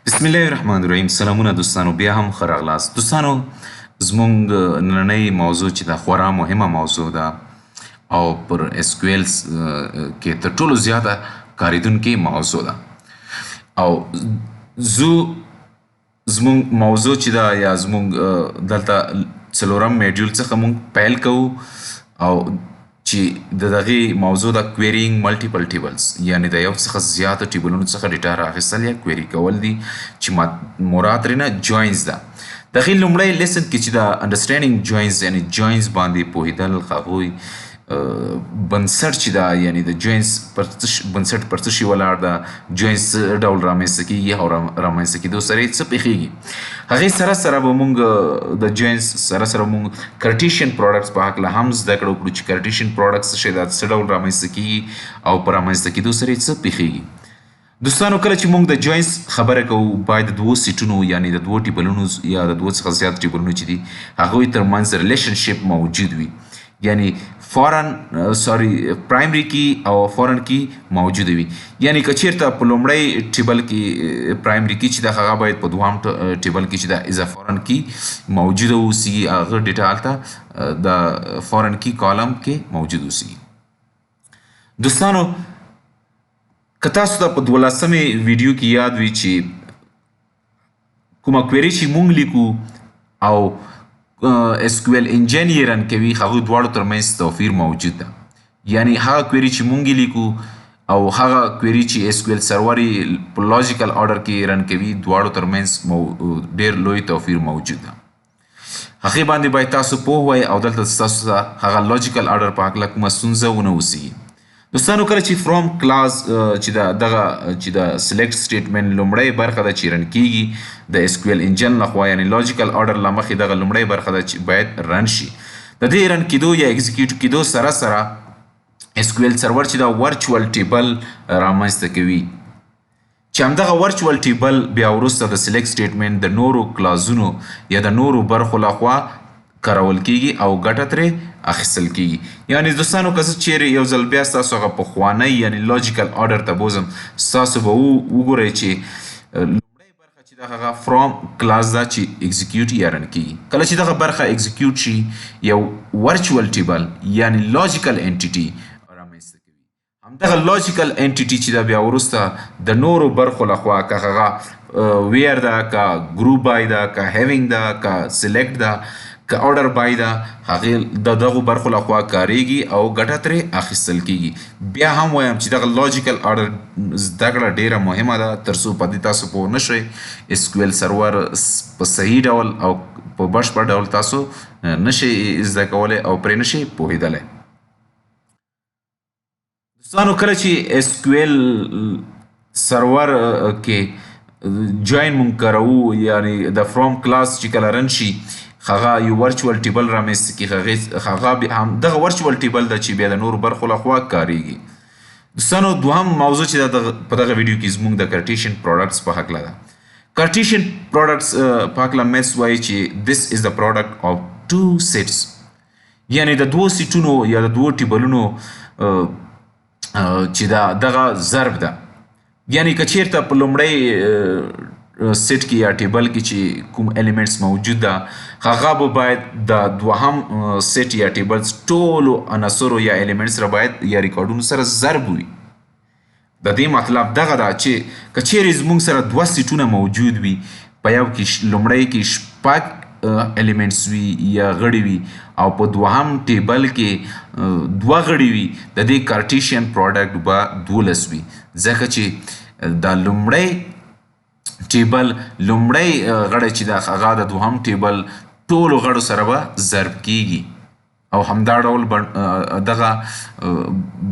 بسم الله الرحمن الرحیم. سلامونه دوستانو، بیا هم ښه راغلاست. دوستانو، زموږ نننۍ موضوع چې دا خورا مهمه موضوع ده او پر SQL کې تر ټولو زیاته کارېدونکې موضوع ده او زموږ موضوع چې ده یا زموږ دلته څلورم میډیول څخه موږ پیل کوو او چې د دغې موضوع د querying multiple tables، یعنی د یو څخه زیاتو ټیبلونو څخه ډیټا راخیستل یا query کول دي، چې مراد ترېنه joins ده. د هغې لومړی لیسن کې چې د understanding joins یعنی joins باندې پوهېدل، هغوی بنسټ چې ده، یعنی د joins بنسټ پر څه شي ولاړ ده، joins څه ډول رامنځته کېږي او رامنځته کېدو سره یې څه پېښېږي. هغې سره سره به موږ د joins سره سره موږ cartesian products په هکله هم زده کړو چې cartesian products څه شی ده، څه ډول رامنځته کېږي او په رامنځته کېدو سره یې څه پېښېږي. دوستانو، کله چې موږ د joins خبره کوو، باید د دوو سیټونو یعنی د دوو ټیبلونو یا د دوو څخه زیات ټیبلونو چې دي هغوی ترمنځ ریلیشنشپ موجود وي، یعنی پرایمري کی او فورن کی موجود وي. یعنی که چیرته په لومړی ټیبل کې پرایمري کی چې د هغه باید په دوهم ټیبل کې چې د از فورن کی موجوده اوسي، هغه ډیټا هلته د فورن کی کالم کې موجود اوسي. دوستانو، که تاسو ته په 12مې ویډیو کې یاد وي چې کومه کویري چې مونږ لیکو او SQL انجن یې رن کوي، هغوی دواړو ترمنځ توپیر موجود ده. یعنی هغه کویري چې مونږ یې لیکو او هغه کویري چې SQL سرور یې په لاجیکل آرډر کې رن کوي، دواړو ترمنځ ډېر لوی توپیر موجود ده. هغې باندې باید تاسو پوه وئ او دلته ستاسو ته هغه لاجیکل آرډر په هکله کومه ستونزه ونه اوسېږي. دوستانو، کله چې فرام کلاس چې د سلیکټ سټیټمنټ لومړی برخه ده چې رن کیږي د SQL انجن لخوا، یعنی لاجیکل آرډر له مخې دغه لومړی برخه ده چې باید رن شي. د دې رن کېدو یا ایګزیکیوټ کېدو سره سره SQL سرور چې دا ورچوال ټیبل رامنځته کوي، چې همدغه ورچوال ټیبل بیا وروسته د سلیکټ سټیټمنټ د نورو کلازونو یا د نورو برخو لخوا کارول کېږي او ګټه ترې اخیستل کېږي. یعنی دوستانو، که زه چیرې یو ځل بیا ستاسو هغه پخوانی یعنی لاجیکل آرډر ته بوځم، ستاسو به وګورئ چې لومړی برخه چې ده هغه فرام کلاس ده چې ایګزیکیوټ یا رن کېږي. کله چې دغه برخه ایګزیکیوټ شي، یو ورچوال ټیبل یعنی لاجیکل انټیټي رامنځته کوي. همدغه لاجیکل انټیټي چې ده بیا وروسته د نورو برخو لخوا، که هغه ویر ده، که ګروپ بای ده، که هیوینګ ده، که سلیکټ ده، که آرډر بای ده، هغې د دغو برخو لخوا کاریږي او ګټه ترې اخیستل کېږي. بیا هم وایم چې دغه لاجیکل آرډر زده کړه ډېره مهمه ده، تر څو په دې تاسو پوه نه شئ SQL سرور په صحیح ډول او په بشپړ ډول تاسو نه شئ زده کولی او پرې نه شئ پوهېدلی. دوستانو، کله چې SQL سرور کې جوین مونږ کاروو، یعنی د فرام کلاس چې کله رن شي، هغه یو ورچوال ټیبل رامنځته کېږي. هغه هم دغه ورچوال ټیبل ده چې بیا د نورو برخو لخوا کاریږي. دوستانو، دوهم موضوع چې ده په دغه ویډیو کې زموږ د cartesian products په هکله ده. cartesian products په هکله میتس وایي چې this is the product of two sets، یعنی د دوو سیټونو یا د دوو ټیبلونو چې دغه ضرب ده. یعنی که چیرته په لومړی سیټ کې یا ټیبل کې چې کوم الیمنټس موجود ده، هغه به باید د دوهم سیټ یا ټیبل ټولو عناصرو یا الیمنټس سره باید یا ریکارډونو سره ضرب وي. د دې مطلب دغه ده چې که چیرې زموږ سره دوه سیټونه موجود وي، په یو کې لومړی کې شپږ الیمنټس وي یا غړي وي او په دوهم ټیبل کې دوه غړي وي، د دې کارټیشین پروډکټ به 12 وي، ځکه چې د لومړی ټیبل لومړی غړی چې ده هغه د دوهم ټیبل ټولو غړو سره به ضرب کېږي او همدا ډول دغه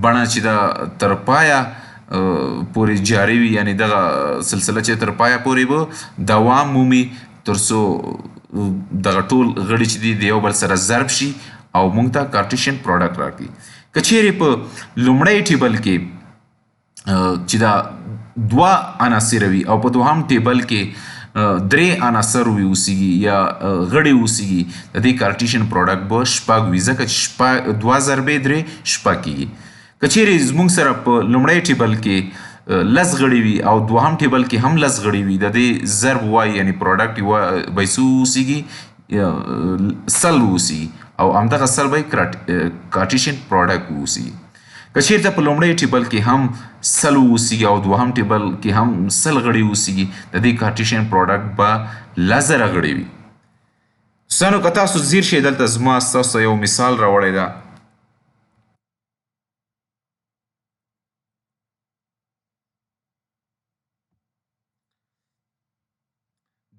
بڼه چې ده تر پایه پورې جاري وي، یعنی دغه سلسله چې تر پایه پورې به دوام مومي، تر څو دغه ټول غړي چې دي د یو بل سره ضرب شي او موږ ته کارټیشین پروډکټ راکړي. که چیرې په لومړی ټیبل کې چې دا دوه عناصر وي او په دوهم ټیبل کې درې عناصر وي اوسیږي یا غړي اوسیږي، د دې کارټیشین پروډکټ به شپږ وي، ځکه چې دوه ضربې درې شپږ کېږي. که چیرې زموږ سره په لومړی ټیبل کې لس غړي وي او دوهم ټیبل کې هم لس غړي وي د دې ضرب وای یعنی پروډکټ یو به څو اوسیږي سل اوسیږي او همدغه سل به کارټیشن پروډکټ اوسیږي. که چیرته په لومړی ټیبل کې هم سل اوسیږي او دوهم ټیبل کې هم سل غړي اوسیږي د دې کارټیشن پروډکټ به لس زره غړي وي. دوستانو که تاسو ځیر شئ دلته زما ستاسو ته یو مثال راوړی ده.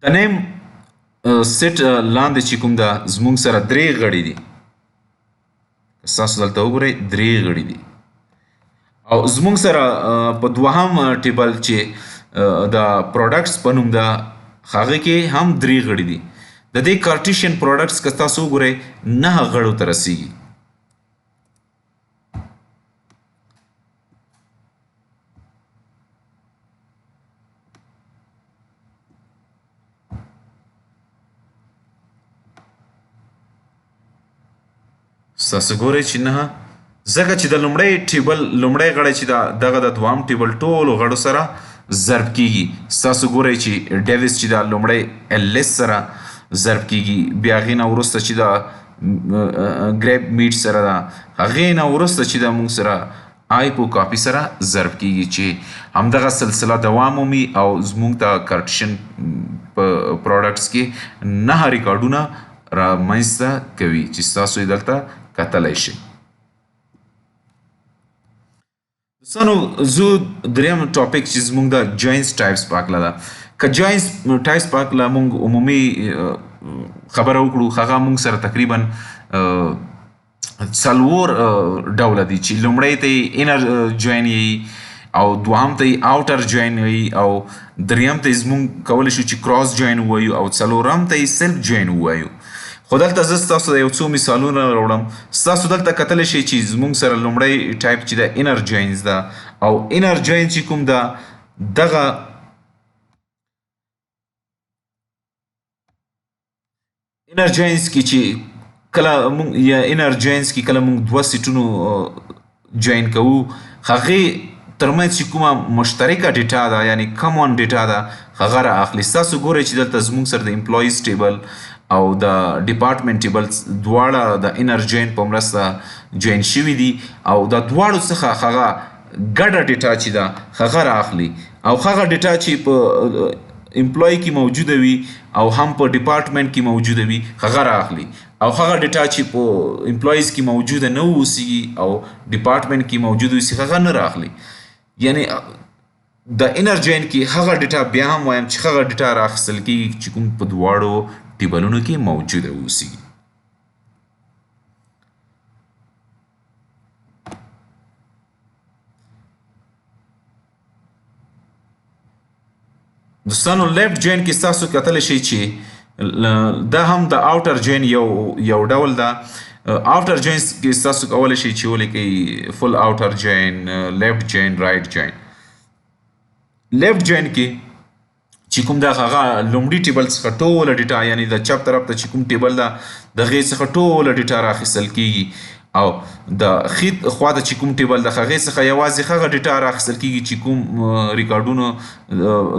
د نیم سیټ لاندې چې کوم ده زموږ سره درې غړي دي. ستاسو دلته وګورئ درې غړي دي او زموږ سره په دوهم ټیبل چې د پروډکټس په نوم ده هغه کې هم درې غړي دي. د دې کارټیشن پروډکټس که تاسو وګورئ 9 غړو ته رسیږي. ستاسو ګورئ چې 9 ځکه چې د لومړی ټیبل لومړی غړی چې دغه د دوهم ټیبل ټولو غړو سره ضرب کیږي. ستاسو ګورئ چې ډیویس چې د لومړی LS سره ضرب کیږي، بیا هغې نه وروسته چې د ګریپ میټ سره ده، هغې نه وروسته چې د موږ سره آیپو کاپي سره ضرب کیږي چې همدغه سلسله دوام مومي او زموږ د کارټیشن په پروډکټس کې 9 ریکارډونه رامنځته کوي چې ستاسو یې دلته کتلی شئ. دوستانو زه دریم ټاپک چې زموږ د جوینټس ټایپس په هکله ده. که جوینټس ټایپس په هکله موږ عمومي خبره وکړو، هغه موږ سره تقریبا څلور ډوله دي چې لومړی ته یې انر جوین یي او دوهم ته یې آوټر جوین یي او دریم ته یې زموږ کولی شو چې کراس جوین ووایو او څلورم ته یې سیلف جوین ووایو. خو دلته زه ستاسو د یو څو مثالونه راوړم. ستاسو دلته کتلی شئ چې زموږ سره لومړی ټایپ چې د انر جوینز ده او انر جوین چې کوم ده دغه انر جوینز کې چې کله موږ یا انر جوینز کې کله موږ دوه سیټونو جوین کوو، هغې ترمنځ چې کومه مشترکه ډیټا ده یعنی کمون ډیټا ده هغه را اخلي. ستاسو ګورئ چې دلته زموږ سره د امپلایز ټیبل او د ډپارټمنټ ټیبل دواړه د انر جوین په مرسته جوین شوي دي او د دواړو څخه هغه ګډه ډیټا چې ده هغه را اخلي او هغه ډیټا چې په امپلای کې موجوده وي او هم په ډپارټمنټ کې موجوده وي هغه را اخلي او هغه ډیټا چې په امپلایز کې موجوده نه اوسیږي او ډپارټمنټ کې موجوده اوسي هغه نه را اخلي. یعنی د انر جوین کې هغه ډیټا بیا هم وایم چې هغه ډیټا را اخیستل کېږي چې کوم په دواړو ټیبلونو کې موجوده اوسیږي. دوستانو لیفت جوین کې ستاسو کتلی شئ چې دا هم د آوټر جوین یو ډول ده. آوټر جوین کې ستاسو کولی شئ چې ولیکئ فل آوټر جوین، لیفت جوین، رایټ جوین. لیفت جوین کې چې کوم ده هغه لومړي ټیبل څخه ټوله ډیټا یعنی د چپ طرف ته چې کوم ټیبل ده د هغې څخه ټوله ډیټا راخیستل کیږي او د ښي خوا ته چې کوم ټیبل ده هغې څخه یوازې هغه ډیټا راخیستل کیږي چې کوم ریکارډونو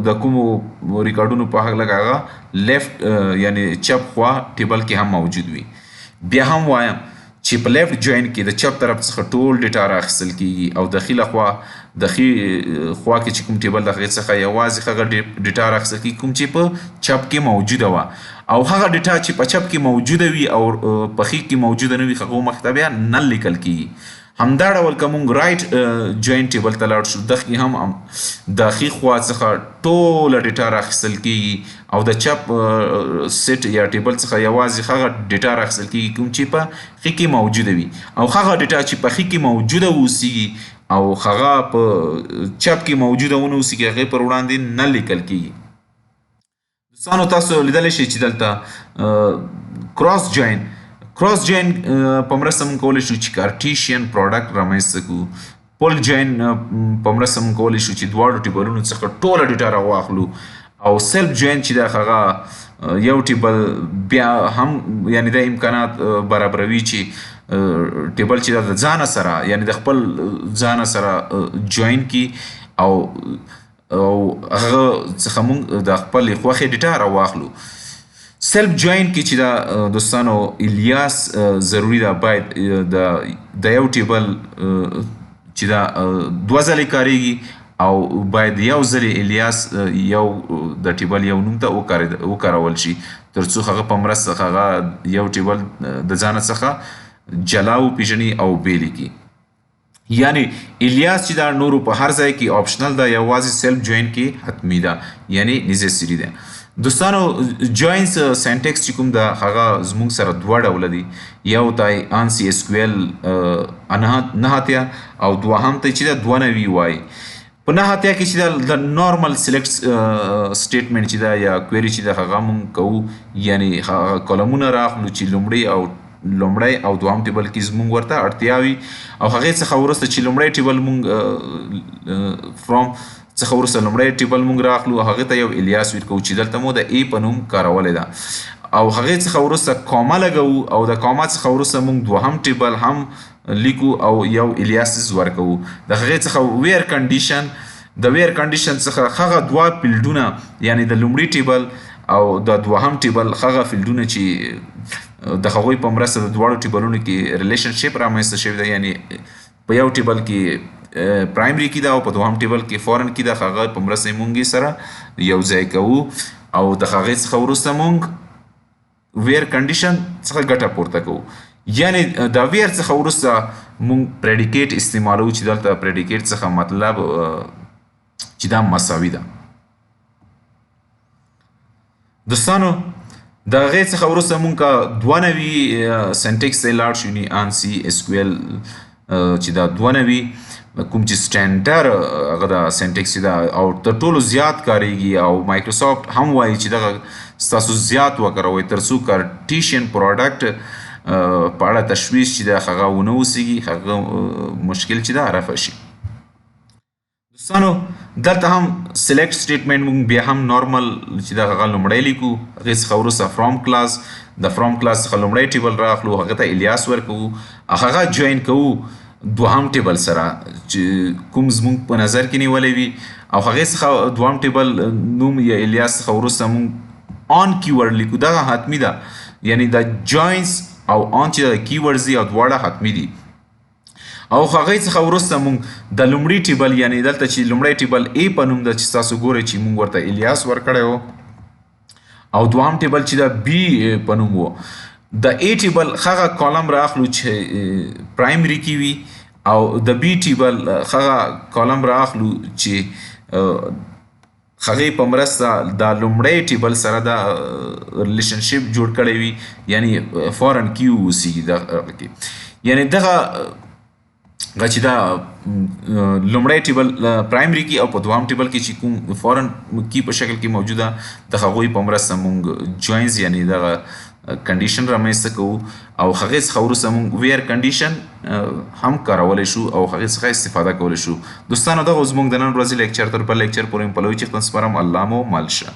د کومو ریکارډونو په هکله هغه لیفت یعنی چپ خوا ټیبل کې هم موجود وي. بیا هم وایم چې په لیفت جوین کې د چپ طرف څخه ټول ډیټا راخیستل کیږي او د ښي لخوا د ښي خوا کې چې کوم ټیبل د هغې څخه یوازې هغه ډیټا راخیستل کیږي کوم چې په چپ کې موجوده وه او هغه ډیټا چې په چپ کې موجوده وي او په ښي کې موجوده نه وي هغه مخې ته بیا نل لیکل کیږي. همدا ډول که موږ رایټ جوین ټیبل ته لاړ شو دغې هم د ښي خوا څخه ټوله ډیټا راخیستل کیږي او د چپ سیټ یا ټیبل څخه یوازې هغه ډیټا راخیستل کیږي کوم چې په ښي کې موجوده وي او هغه ډیټا چې په ښي کې موجوده اوسیږي او هغه په چپ کې موجوده ونه اوسیږي هغې پر وړاندې نه لیکل کیږي. دوستانو تاسو لیدلی شئ چې دلته کراس جوین په مرسته موږ کولی شو چې کارټیشین پروډکټ رامنځته کړو. پل جوین په مرسته موږ کولی شو چې دواړو ټیبلونو څخه ټوله ډیټا راواخلو او سیلف جوین چې ده هغه یو ټیبل بیا هم یعنی د امکانات برابروي چې ټیبل چې د ځانه سره یعنی د خپل ځانه سره جوین کی او هغه څخه موږ د خپل خوښې ډیټا راواخلو. سیلف جوین کې چې دا دوستانو الیاس ضروری ده، باید د یو ټیبل چې دا دوه ځلې کاریږي او باید یو ځلې الیاس یو د ټیبل یو نوم ته وکارول شي تر څو هغه په مرسته هغه یو ټیبل د ځانه څخه جلا وپېژني او بیل کړي. یعنی الیاس چې دا نورو په هر ځای کې آپشنل ده، یوازې سیلف جوین کې حتمی ده، یعنی نیسیسري ده. دوستانو جوینز سینټیکس چې کوم ده هغه زموږ سره دوه ډوله دي، یو ته آنسی SQL 9 او دوهم ته چې ده 92 وایي. په 9 کې چې د نارمل سلیکټ سټیټمنټ چې ده یا کویری چې ده هغه موږ کوو، یعنی هغه کالمونه راخلو چې لومړی او دوهم ټیبل کې زموږ ورته اړتیا وي او هغې څخه وروسته چې لومړی ټیبل موږ فرام څخه وروسته لومړی ټیبل موږ راخلو، هغې ته یو الیاس ورکوو چې دلته مو د A په نوم کارولی ده، او هغې څخه وروسته کاما لګوو او د کاما څخه وروسته موږ دوهم ټیبل هم لیکو او یو الیاسز ورکوو. د هغې څخه ویر کنډیشن، د ویر کنډیشن څخه هغه دوه فیلډونه، یعنی د لومړي ټیبل او د دوهم ټیبل هغه فیلډونه چې د هغوی په مرسته د دواړو ټیبلونو کې ریلیشنشپ رامنځته شوی ده، یعنی په یو ټیبل کې پرایمري کې ده او په دوهم ټیبل کې فورن کې ده، هغه په مرسته یې مونږ سره یو ځای کوو او د هغې څخه وروسته مونږ ویر کنډیشن څخه ګټه پورته کوو. یعنی د ویر څخه وروسته مونږ پریډیکیټ استعمالوو چې دلته پریډیکیټ څخه مطلب چې دا مساوي ده. دوستانو د هغې څخه وروسته مونږ که 92 سینټیکس ته لاړ شو، یعنې آنسی SQL چې دا 92 کوم چې سټینډرډ هغه د سینټیکس چې ده او تر ټولو زیات کاریږي او مایکروسافټ هم وایي چې دغه ستاسو زیات وکاروئ تر څو کارټیشین پروډکټ په اړه تشویش چې ده هغه ونه اوسیږي، هغه مشکل چې ده رفع شي. دوستانو دلته هم سلیکټ سټیټمنټ موږ بیا هم نارمل چې ده هغه لومړی لیکو، هغې څخه وروسته فرام کلاس، د فرام کلاس څخه لومړی ټیبل راخلو، هغه ته الیاس ورکوو، هغه جوین کوو دوهم ټیبل سره چې کوم زموږ په نظر کې نیولی وي، او هغې څخه دوهم ټیبل نوم یا الیاس څخه وروسته موږ آن کیورډ لیکو. دغه حتمي ده، یعنی د جوینز او آن چې د کیورډز دي او دواړه حتمي دي. او هغې څخه وروسته موږ د لومړي ټیبل، یعنی دلته چې لومړی ټیبل A په نوم ده چې تاسو ګورئ چې موږ ورته الیاس ورکړی و، او دوهم ټیبل چې د B په نوم و. د A ټیبل هغه کالم راخلو چې پرایمري کې وي او د B ټیبل هغه کالم راخلو چې هغې په مرسته د لومړی ټیبل سره دا ریلیشنشپ جوړ کړی وي، یعنی فورن کیو اوسیږي دغه کې. یعنی دغه چې دا لومړی ټیبل پرایمري کې او په دوهم ټیبل کې چې کوم فورن کی په شکل کې موجوده، د هغوی په مرسته مونږ جوینز یعنی دغه کنډیشن رامنځته کوو او هغې څخه وروسته مونږ ویر کنډیشن هم کارولی شو او هغې څخه استفاده کولی شو. دوستانو دغه زموږ د نن ورځې لیکچر تر بل لیکچر پورې په لوی چښتن سپارم. الله مو مل شه.